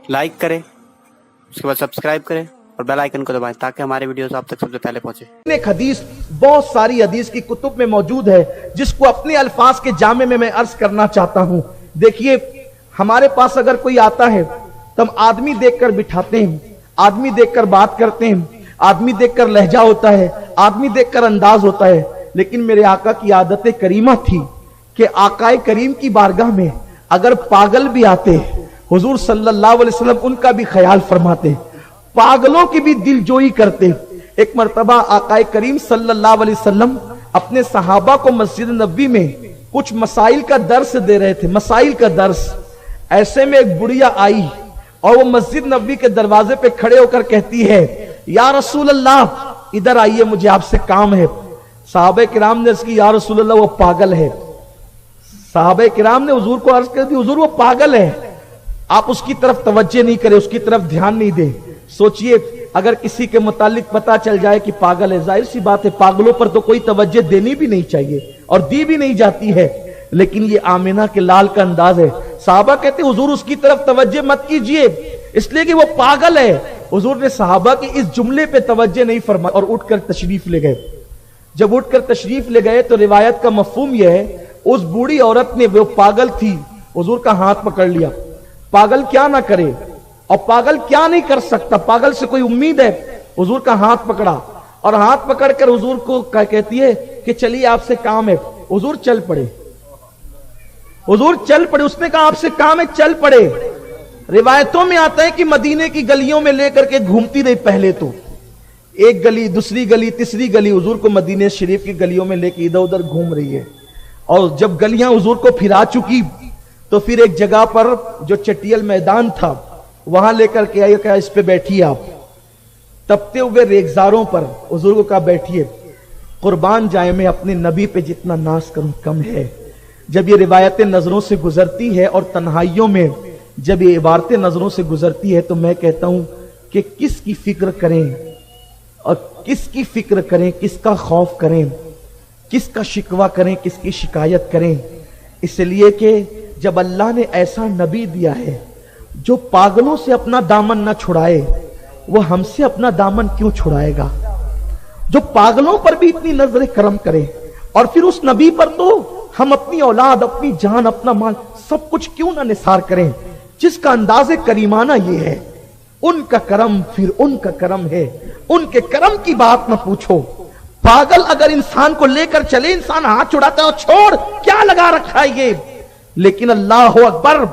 Like करें, उसके बाद सब्सक्राइब करें और बेल आइकन को दबाएं ताकि हमारे वीडियोस आप तक सबसे पहले पहुंचे। एक हदीस बहुत सारी हदीस की कुतुब में मौजूद है जिसको अपने अल्फाज के जामे में मैं अर्ज करना चाहता हूं। देखिए, हमारे पास अगर कोई आता है तो हम आदमी देखकर बिठाते हैं, आदमी देखकर बात करते हैं, आदमी देखकर लहजा होता है, आदमी देखकर अंदाज होता है। लेकिन मेरे आका की आदत करीमा थी कि आकाए करीम की बारगाह में अगर पागल भी आते, हुजूर सल्लल्लाहु अलैहि वसल्लम उनका भी ख्याल फरमाते, पागलों की भी दिलजोई करते। एक मर्तबा आकाए करीम सल्लल्लाहु अलैहि वसल्लम अपने सहाबा को मस्जिद नबी में कुछ मसाइल का दर्स दे रहे थे, मसाइल का दर्स। ऐसे में एक बुढ़िया आई और वो मस्जिद नबी के दरवाजे पे खड़े होकर कहती है, या रसूल अल्लाह इधर आइए, मुझे आपसे काम है। साहबे किराम ने इसकी, या रसूल अल्लाह वो पागल है। साहबे किराम ने हुजूर को अर्ज कर दी, हुजूर वो पागल है, आप उसकी तरफ तवज्जो नहीं करें, उसकी तरफ ध्यान नहीं दें। सोचिए, अगर किसी के मुतालिक पता चल जाए कि पागल है, जाहिर सी बात है पागलों पर तो कोई तवज्जो देनी भी नहीं चाहिए और दी भी नहीं जाती है। लेकिन ये आमिना के लाल का अंदाज है। साहबा कहते हुजूर उसकी तरफ तवज्जो मत कीजिए इसलिए कि वो पागल है। हुजूर ने साहबा की इस जुमले पे तवज्जो नहीं फरमाई और उठकर तशरीफ ले गए। जब उठकर तशरीफ ले गए तो रिवायत का मफहूम यह है, उस बूढ़ी औरत ने, वो पागल थी, हुजूर का हाथ पकड़ लिया। पागल क्या ना करे और पागल क्या नहीं कर सकता, पागल से कोई उम्मीद है। हुजूर का हाथ पकड़ा और हाथ पकड़कर हुजूर को कहती है कि चलिए आपसे काम है। हुजूर चल पड़े, हुजूर चल पड़े। उसने कहा आपसे काम है, चल पड़े। रिवायतों में आता है कि मदीने की गलियों में लेकर के घूमती रही। पहले तो एक गली, दूसरी गली, तीसरी गली, हुजूर को मदीने शरीफ की गलियों में लेके इधर उधर घूम रही है। और जब गलियां हुजूर को फिरा चुकी तो फिर एक जगह पर जो चटियल मैदान था वहां लेकर के आई, कहा इस पे बैठिए आप। तपते हुए रेगजारों पर हुजूर को कहा बैठिए। कुर्बान जाए मैं अपने नबी पे जितना नाज करूं कम है। जब ये रिवायतें नजरों से गुजरती है और तन्हाइयों में जब ये इबारतें नजरों से गुजरती है तो मैं कहता हूं कि किसकी फिक्र करें और किसकी फिक्र करें, किसका खौफ करें, किसका शिकवा करें, किसकी शिकायत करें। इसलिए कि जब अल्लाह ने ऐसा नबी दिया है जो पागलों से अपना दामन न छुड़ाए, वो हमसे अपना दामन क्यों छुड़ाएगा। जो पागलों पर भी इतनी नजर करम करे और फिर उस नबी पर तो हम अपनी औलाद, अपनी जान, अपना माल सब कुछ क्यों ना निसार करें। जिसका अंदाज़े करीमाना ये है, उनका करम फिर उनका करम है, उनके करम की बात ना पूछो। पागल अगर इंसान को लेकर चले, इंसान हाथ छुड़ाता है, छोड़ क्या लगा रखा है ये। लेकिन अल्लाह अकबर,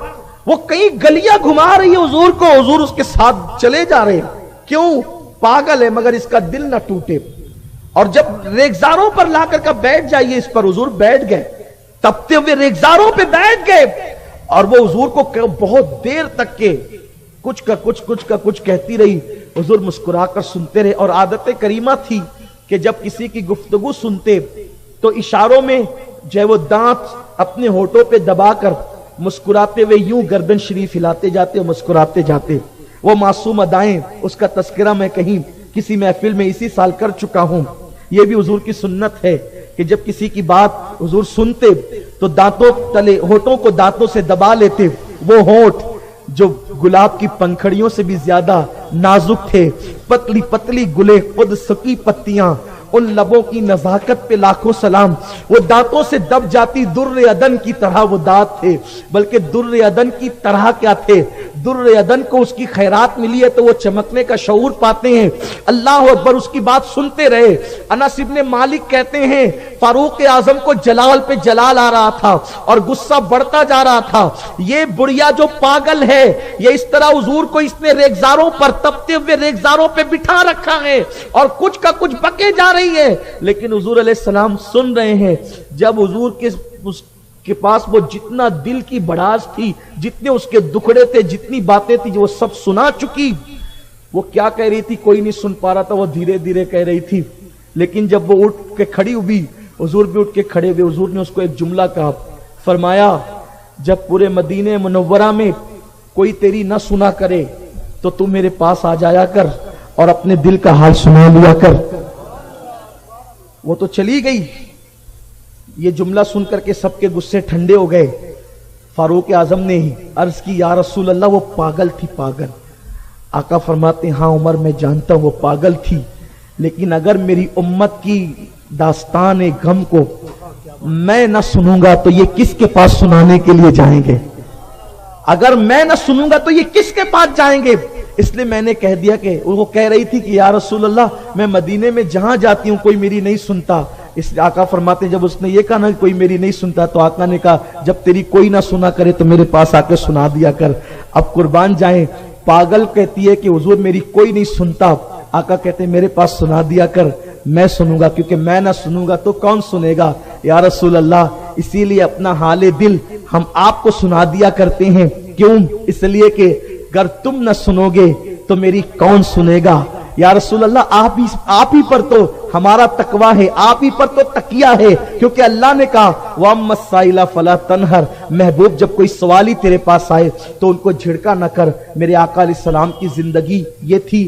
वो कई गलियां घुमा रही है हुजूर को, हुजूर उसके साथ चले जा रहे हैं। क्यों? पागल है मगर इसका दिल ना टूटे। और जब रेगजारों पर लाकर का बैठ जाइए इस पर, हुजूर बैठ गए, तपते हुए रेगजारों पे बैठ गए और वो हुजूर को बहुत देर तक के कुछ का कुछ कहती रही। हुजूर मुस्कुराकर सुनते रहे और आदत करीमा थी कि जब किसी की गुफ्तगू सुनते तो इशारों में जो है वो दांत अपने होठों पे दबाकर मुस्कुराते हुए यूं गर्दन शरीफ हिलाते जाते और मुस्कुराते जाते। वो मासूम अदाएं, उसका तस्करा मैं कहीं किसी महफिल में इसी साल कर चुका हूं। ये भी हुजूर की सुन्नत है कि जब किसी की बात हुजूर सुनते तो दांतों तले, होठों को दांतों से दबा लेते। वो होठ जो गुलाब की पंखड़ियों से भी ज्यादा नाजुक थे, पतली पतली गुले खुद सकी पत्तियां, उन लबों की नजाकत पे लाखों सलाम। वो दांतों से दब जाती दुर्र अदन की तरह वो दांत थे, बल्कि दुर्र अदन की तरह क्या थे, दुर्र अदन को उसकी खैरात मिली है तो वो चमकने का शऊर पाते हैं। अल्लाह अकबर, उसकी बात सुनते रहे। अनस इब्ने मालिक कहते हैं फारूक आजम को जलाल पे जलाल आ रहा था और गुस्सा बढ़ता जा रहा था। ये बुढ़िया जो पागल है, ये इस तरह हुजूर को इसने रेगजारों पर, तपते हुए रेगजारों पे बिठा रखा है और कुछ का कुछ बके जा रही है। लेकिन हुजूर अलैहिस्सलाम सुन रहे हैं। जब हुजूर के पास वो जितना दिल की भड़ास थी, जितने उसके दुखड़े थे, जितनी बातें थी जो वो सब सुना चुकी, वो क्या कह रही थी कोई नहीं सुन पा रहा था, वो धीरे धीरे कह रही थी। लेकिन जब वो उठ के खड़ी हुई, हुजूर भी उठ के खड़े हुए। हुजूर ने उसको एक जुमला कहा, फरमाया जब पूरे मदीने मुनव्वरा में कोई तेरी न सुना करे तो तू मेरे पास आ जाया कर और अपने दिल का हाल सुना लिया कर। वो तो चली गई। ये जुमला सुनकर के सबके गुस्से ठंडे हो गए। फारूक आजम ने ही अर्ज की, या रसूल अल्लाह वो पागल थी, पागल। आका फरमाते हाँ उमर मैं जानता हूं वो पागल थी, लेकिन अगर मेरी उम्मत की दास्तान गम को मैं न सुनूंगा तो ये किसके पास सुनाने के लिए जाएंगे? अगर मैं न सुनूंगा तो ये किसके पास जाएंगे? इसलिए मैंने कह दिया कि वो कह रही थी कि या रसूल अल्लाह मैं मदीने में जहां जाती हूं कोई मेरी नहीं सुनता। इसलिए आका फरमाते जब उसने ये कहा ना कोई मेरी नहीं सुनता, तो आका ने कहा जब तेरी कोई ना सुना करे तो मेरे पास आके सुना दिया कर। अब कुर्बान जाए, पागल कहती है कि हुजूर मेरी कोई नहीं सुनता, आका कहते मेरे पास सुना दिया कर, मैं सुनूंगा, क्योंकि मैं ना सुनूंगा तो कौन सुनेगा या रसूल अल्लाह। इसीलिए अपना हाले दिल हम आपको सुना दिया करते हैं। क्यों? इसलिए कि अगर तुम न सुनोगे तो मेरी कौन सुनेगा या रसूल अल्लाह। आप ही पर तो हमारा तकवा है, आप ही पर तो तकिया है, क्योंकि अल्लाह ने कहा वम्मसाइला फला तनहर, महबूब जब कोई सवाली तेरे पास आए तो उनको झिड़का न कर। मेरे आका अलैहिस्सलाम की जिंदगी ये थी